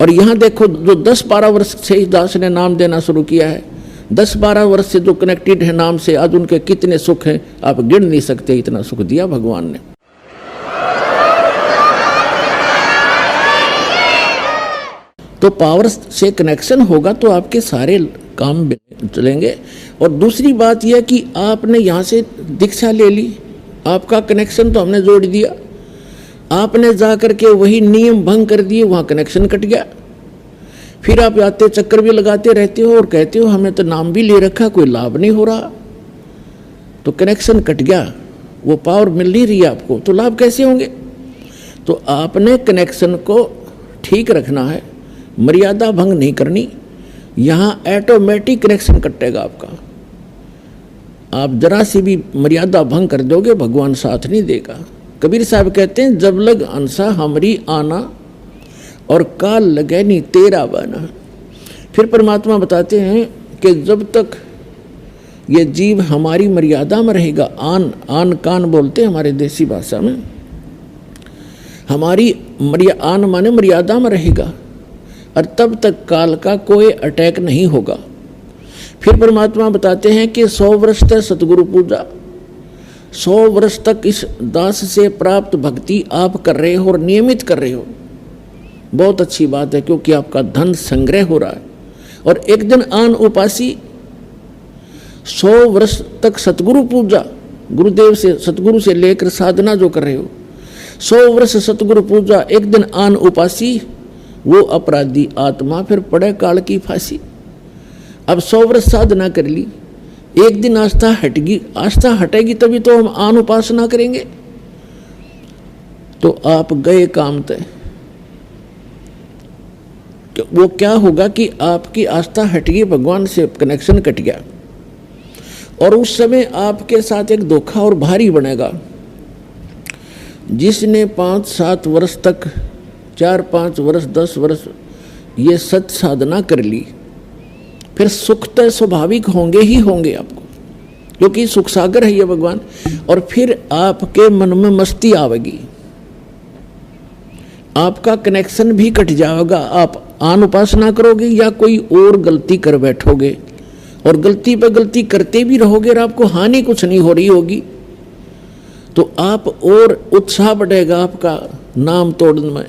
और यहाँ देखो जो 10-12 वर्ष से इस दास ने नाम देना शुरू किया है, 10-12 वर्ष से जो कनेक्टेड है नाम से, आज उनके कितने सुख हैं आप गिन नहीं सकते, इतना सुख दिया भगवान ने। तो पावर से कनेक्शन होगा तो आपके सारे काम चलेंगे। और दूसरी बात यह कि आपने यहाँ से दीक्षा ले ली, आपका कनेक्शन तो हमने जोड़ दिया, आपने जा करके वही नियम भंग कर दिए, वहाँ कनेक्शन कट गया। फिर आप आते चक्कर भी लगाते रहते हो और कहते हो हमें तो नाम भी ले रखा, कोई लाभ नहीं हो रहा, तो कनेक्शन कट गया, वो पावर मिल नहीं रही आपको, तो लाभ कैसे होंगे? तो आपने कनेक्शन को ठीक रखना है, मर्यादा भंग नहीं करनी। यहाँ ऑटोमेटिक कनेक्शन कटेगा आपका। आप जरा सी भी मर्यादा भंग कर दोगे भगवान साथ नहीं देगा। कबीर साहब कहते हैं जब लग अंसा हमरी आना और काल लगे नहीं तेरा बना। फिर परमात्मा बताते हैं कि जब तक ये जीव हमारी मर्यादा में रहेगा, आन कान बोलते हैं हमारे देसी भाषा में, हमारी आन माने मर्यादा में रहेगा, और तब तक काल का कोई अटैक नहीं होगा। फिर परमात्मा बताते हैं कि 100 वर्ष तक सतगुरु पूजा, 100 वर्ष तक इस दास से प्राप्त भक्ति आप कर रहे हो और नियमित कर रहे हो, बहुत अच्छी बात है, क्योंकि आपका धन संग्रह हो रहा है। और एक दिन आन उपासी 100 वर्ष तक सतगुरु पूजा, गुरुदेव से सतगुरु से लेकर साधना जो कर रहे हो, 100 वर्ष सतगुरु पूजा, एक दिन आन उपासी, वो अपराधी आत्मा फिर पड़े काल की फांसी। अब 100 वर्ष साधना कर ली, एक दिन आस्था हटेगी, आस्था हटेगी तभी तो हम आन उपासना करेंगे, तो आप गए काम तय। वो क्या होगा कि आपकी आस्था हट गई, भगवान से कनेक्शन कट गया, और उस समय आपके साथ एक धोखा और भारी बनेगा। जिसने 5-7 वर्ष तक, 4-5 वर्ष, 10 वर्ष ये सत साधना कर ली, फिर सुख तो स्वाभाविक होंगे ही होंगे आपको, क्योंकि सुख सागर है ये भगवान। और फिर आपके मन में मस्ती आवेगी, आपका कनेक्शन भी कट जाएगा, आप आन उपासना करोगे या कोई और गलती कर बैठोगे, और गलती पे गलती करते भी रहोगे और आपको हानि कुछ नहीं हो रही होगी, तो आप और उत्साह बढ़ेगा आपका नाम तोड़ने में।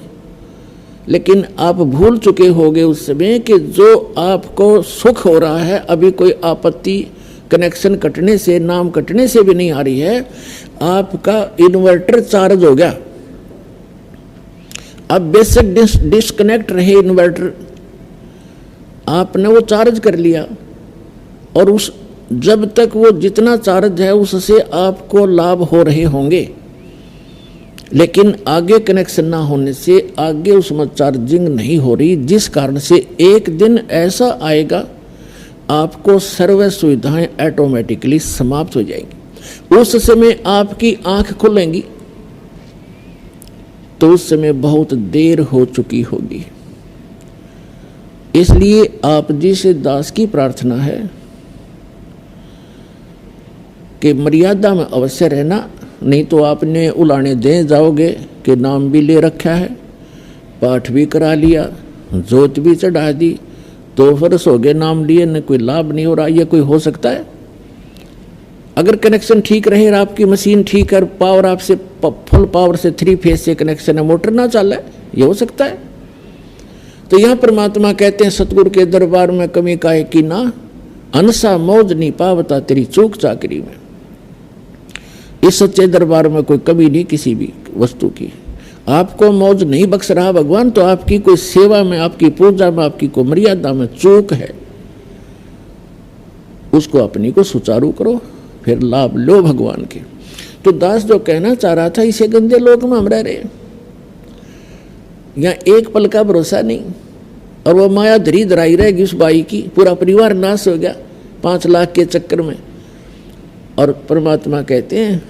लेकिन आप भूल चुके होगे उस समय कि जो आपको सुख हो रहा है, अभी कोई आपत्ति कनेक्शन कटने से, नाम कटने से भी नहीं आ रही है, आपका इन्वर्टर चार्ज हो गया। अब बेशक डिस्कनेक्ट रहे इन्वर्टर, आपने वो चार्ज कर लिया, और उस जब तक वो जितना चार्ज है उससे आपको लाभ हो रहे होंगे, लेकिन आगे कनेक्शन ना होने से आगे उसमें चार्जिंग नहीं हो रही, जिस कारण से एक दिन ऐसा आएगा आपको सर्व सुविधाएं ऑटोमेटिकली समाप्त हो जाएंगी। उस समय आपकी आंख खुलेंगी तो उस समय बहुत देर हो चुकी होगी। इसलिए आप जी से दास की प्रार्थना है कि मर्यादा में अवश्य रहना, नहीं तो आपने उलाने दे जाओगे कि नाम भी ले रखा है, पाठ भी करा लिया, जोत भी चढ़ा दी, तो वर्ष हो गए नाम लिए, न कोई लाभ नहीं हो रहा। ये कोई हो सकता है? अगर कनेक्शन ठीक रहे और आपकी मशीन ठीक है, पावर आपसे फुल पावर से 3 फेज से कनेक्शन है, मोटर ना चल रहा है, ये हो सकता है? तो यह परमात्मा कहते हैं सतगुरु के दरबार में कमी काहे की ना, अनसा मौज नहीं पावता तेरी चूक चाकरी में। इस सच्चे दरबार में कोई कमी नहीं किसी भी वस्तु की, आपको मौज नहीं बख्श रहा भगवान, तो आपकी कोई सेवा में, आपकी पूजा में, आपकी कोई मर्यादा में चूक है, उसको अपनी को सुचारू करो, फिर लाभ लो भगवान के। तो दास जो कहना चाह रहा था, इसे गंदे लोक में हम रह रहे हैं, यहाँ एक पल का भरोसा नहीं, और वो माया धरी धराई रहेगी उस बाई की, पूरा परिवार नाश हो गया 5 लाख के चक्कर में। और परमात्मा कहते हैं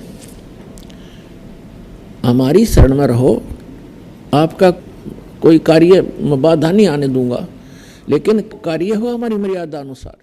हमारी शरण में रहो, आपका कोई कार्य में बाधा नहीं आने दूंगा, लेकिन कार्य हो हमारी मर्यादा अनुसार।